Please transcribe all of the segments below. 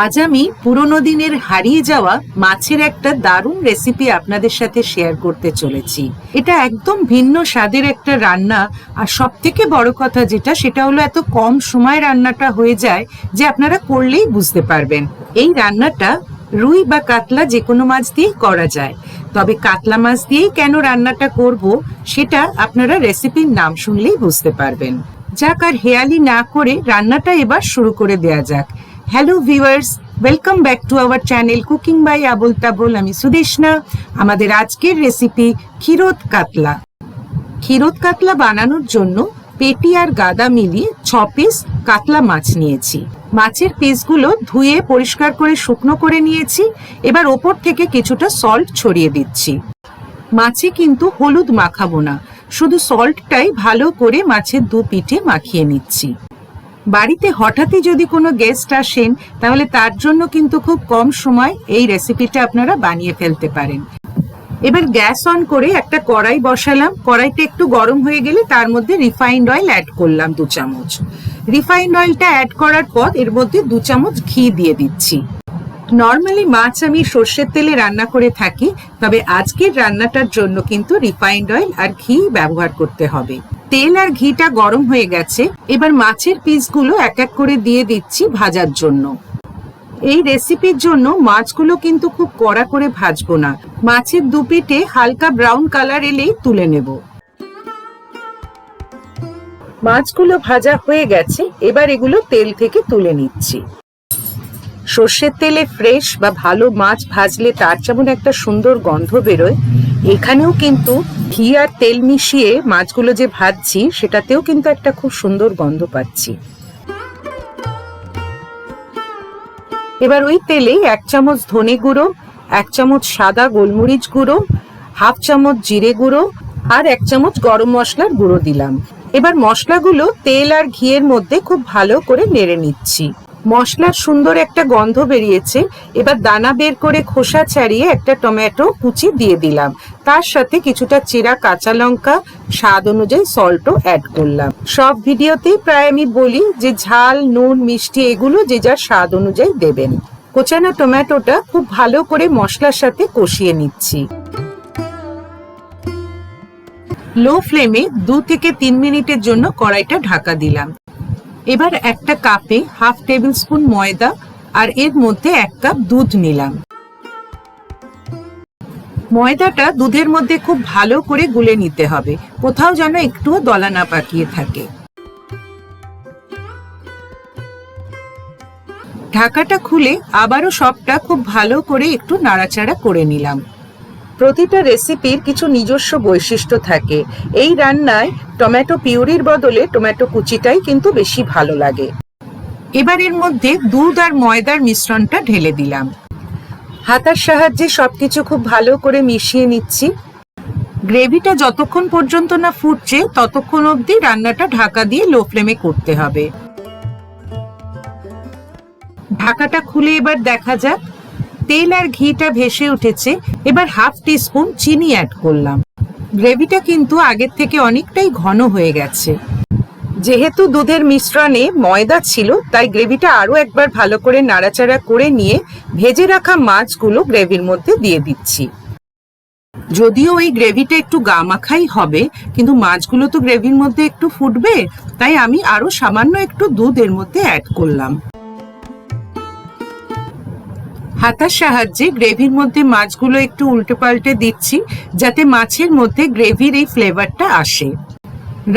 আজ আমি পুরোনো দিনের হারিয়ে যাওয়া মাছের একটা দারুণ রেসিপি আপনাদের সাথে শেয়ার করতে চলেছি। এটা একদম ভিন্ন স্বাদের একটা রান্না, আর সব থেকে বড় কথা সেটা হলো এত কম সময় রান্নাটা হয়ে যায় যে আপনারা করলেই বুঝতে পারবেন। এই রান্নাটা রুই বা কাতলা যে কোনো মাছ দিয়েই করা যায়, তবে কাতলা মাছ দিয়েই কেন রান্নাটা করব সেটা আপনারা রেসিপির নাম শুনলেই বুঝতে পারবেন। যাক আর হেয়ালি না করে রান্নাটা এবার শুরু করে দেয়া যাক। Hello viewers, welcome back to our channel cooking by Abol Tabol. আমি সুদেশনা। আমাদের আজকের রেসিপি ক্ষীরোদ কাতলা। ক্ষীরোদ কাতলা বানানোর জন্য পেটি আর গাদা মিলিয়ে 6 পিস কাতলা মাছ নিয়েছি। মাছের পিসগুলো ধুয়ে পরিষ্কার করে শুকনো করে নিয়েছি। এবার ওপর থেকে কিছুটা সল্ট ছড়িয়ে দিচ্ছি। মাছে কিন্তু হলুদ মাখাবো না, শুধু সল্টটাই ভালো করে মাছের দু পিঠে মাখিয়ে নিচ্ছি। বাড়িতে হঠাৎই যদি কোনো গেস্ট আসেন তাহলে তার জন্য কিন্তু খুব কম সময় এই রেসিপিটা আপনারা বানিয়ে ফেলতে পারেন। এবার গ্যাস অন করে একটা কড়াই বসালাম। কড়াইটা একটু গরম হয়ে গেলে তার মধ্যে রিফাইন্ড অয়েল অ্যাড করলাম 2 চামচ। রিফাইন্ড অয়েলটা অ্যাড করার পর এর মধ্যে 2 চামচ ঘি দিয়ে দিচ্ছি। নর্মালি মাছ আমি সর্ষের তেলে রান্না করে থাকি, তবে আজকের রান্নাটার জন্য কিন্তু রিফাইন্ড অয়েল আর ঘি ব্যবহার করতে হবে। তেল আর ঘিটা গরম হয়ে গেছে। এবার মাছের পিসগুলো এক এক করে দিয়ে দিচ্ছি ভাজার জন্য। এই রেসিপির জন্য মাছগুলো কিন্তু খুব কড়া করে ভাজবো না। মাছের দু পিঠে হালকা ব্রাউন কালার এলেই তুলে নেব। মাছগুলো ভাজা হয়ে গেছে, এবার এগুলো তেল থেকে তুলে নিচ্ছি। সর্ষের তেলে ফ্রেশ বা ভালো মাছ ভাজলে তার যেমন একটা সুন্দর গন্ধ বেরোয়, এখানেও কিন্তু ঘি আর তেল মিশিয়ে মাছগুলো যে ভাজছি সেটাতেও কিন্তু একটা খুব সুন্দর গন্ধ পাচ্ছি। এবার ওই তেলেই 1 চামচ ধনে গুঁড়ো, 1 চামচ সাদা গোলমরিচ গুঁড়ো, 1/2 চামচ জিরে গুঁড়ো আর 1 চামচ গরম মশলার গুঁড়ো দিলাম। এবার মশলাগুলো তেল আর ঘিয়ের মধ্যে খুব ভালো করে নেড়ে নিচ্ছি। মশলার সুন্দর একটা গন্ধ বেরিয়েছে। এবার দানা বের করে খোসা ছাড়িয়ে একটা টমেটো কুচি দিয়ে দিলাম। তার সাথে কিছুটা চিরা কাঁচা লঙ্কা, স্বাদ অনুযায়ী সল্টও অ্যাড করলাম। সব ভিডিওতেই প্রায় আমি বলি যে ঝাল, নুন, মিষ্টি এগুলো যে যার স্বাদ অনুযায়ী দেবেন। কোচানো টমেটোটা খুব ভালো করে মশলার সাথে কষিয়ে নিচ্ছি। লো ফ্লেমে 2 থেকে 3 মিনিটের জন্য কড়াইটা ঢাকা দিলাম। এবার একটা কাপে 1/2 টেবিল স্পুন ময়দা আর এর মধ্যে 1 কাপ দুধ নিলাম। ময়দাটা দুধের মধ্যে খুব ভালো করে গুলে নিতে হবে, কোথাও যেন একটুও দলা না পাকিয়ে থাকে। ঢাকাটা খুলে আবারও সবটা খুব ভালো করে একটু নাড়াচাড়া করে নিলাম। প্রতিটা রেসিপির কিছু নিজস্ব বৈশিষ্ট্য থাকে। এই রান্নায় টমেটো পিউরির বদলে টমেটো কুচিটাই কিন্তু বেশি ভালো লাগে। এবার এর মধ্যে দুধ আর ময়দার মিশ্রণটা ঢেলে দিলাম। হাতার সাহায্যে সবকিছু খুব ভালো করে মিশিয়ে নিচ্ছি। গ্রেভিটা যতক্ষণ পর্যন্ত না ফুটছে ততক্ষণ অবধি রান্নাটা ঢাকা দিয়ে লো ফ্লেমে করতে হবে। ঢাকাটা খুলে এবার দেখা যাক। তেল আর ঘিটা ভেসে উঠেছে। এবার 1/2 টিস্পুন চিনি অ্যাড করলাম। গ্রেভিটা কিন্তু আগের থেকে অনেকটাই ঘন হয়ে গেছে। যেহেতু দুধের মিশ্রণে ময়দা ছিল, তাই গ্রেভিটা আরো একবার ভালো করে নাড়াচাড়া করে নিয়ে ভেজে রাখা মাছগুলো গ্রেভির মধ্যে দিয়ে দিচ্ছি। যদিও এই গ্রেভিটা একটু গা মাখাই হবে, কিন্তু মাছগুলো তো গ্রেভির মধ্যে একটু ফুটবে, তাই আমি আরো সামান্য একটু দুধ এর মধ্যে অ্যাড করলাম। হাতার সাহায্যে গ্রেভির মধ্যে মাছগুলো একটু উল্টে পাল্টে দিচ্ছি, যাতে মাছের মধ্যে গ্রেভির এই ফ্লেভারটা আসে।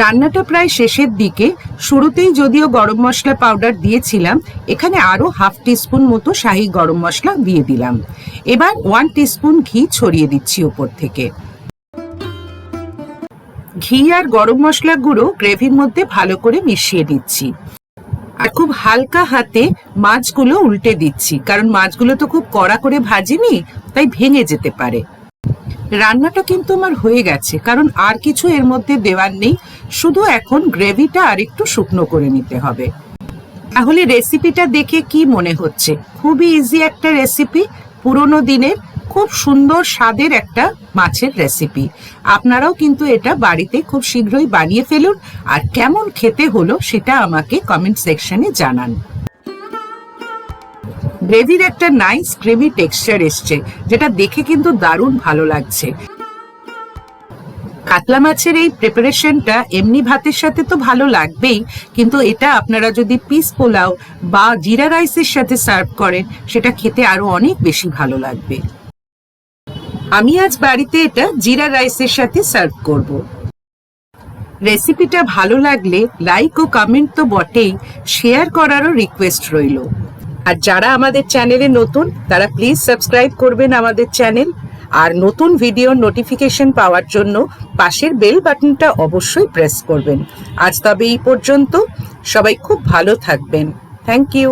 রান্নাটা প্রায় শেষের দিকে। শুরুতেই যদিও গরম মশলা পাউডার দিয়েছিলাম, এখানে আরো 1/2 টিস্পুন মতো শাহি গরম মশলা দিয়ে দিলাম। এবার 1 টিস্পুন ঘি ছড়িয়ে দিচ্ছি উপর থেকে। ঘি আর গরম মশলা গুঁড়ো গ্রেভির মধ্যে ভালো করে মিশিয়ে দিচ্ছি। আর খুব হালকা হাতে মাছগুলো উল্টে দিচ্ছি, কারণ মাছগুলো তো খুব কড়া করে ভাজিনি, তাই ভেঙে যেতে পারে। রান্নাটা কিন্তু আমার হয়ে গেছে, কারণ আর কিছু এর মধ্যে দেওয়ার নেই। শুধু এখন গ্রেভিটা আর একটু শুকনো করে নিতে হবে। তাহলে রেসিপিটা দেখে কি মনে হচ্ছে? খুবই ইজি একটা রেসিপি, পুরোনো দিনের খুব সুন্দর স্বাদের একটা মাছের রেসিপি। আপনারাও কিন্তু এটা বাড়িতে খুব শীঘ্রই বানিয়ে ফেলুন, আর কেমন খেতে হলো সেটা আমাকে কমেন্ট সেকশনে জানান। গ্রেভির একটা নাইস ক্রিমি টেক্সচার এসছে, যেটা দেখে কিন্তু দারুণ ভালো লাগছে। কাতলা মাছের এই প্রিপারেশনটা এমনি ভাতের সাথে তো ভালো লাগবেই, কিন্তু এটা আপনারা যদি পিস পোলাও বা জিরা রাইসের সাথে সার্ভ করেন সেটা খেতে আরো অনেক বেশি ভালো লাগবে। আমি আজ বাড়িতে এটা জিরা রাইসের সাথে সার্ভ করব। রেসিপিটা ভালো লাগলে লাইক ও কমেন্ট তো বটেই, শেয়ার করারও রিকোয়েস্ট রইল। আর যারা আমাদের চ্যানেলে নতুন তারা প্লিজ সাবস্ক্রাইব করবেন আমাদের চ্যানেল, আর নতুন ভিডিওর নোটিফিকেশন পাওয়ার জন্য পাশের বেল বাটনটা অবশ্যই প্রেস করবেন। আজ তবে এই পর্যন্ত, সবাই খুব ভালো থাকবেন। Thank you.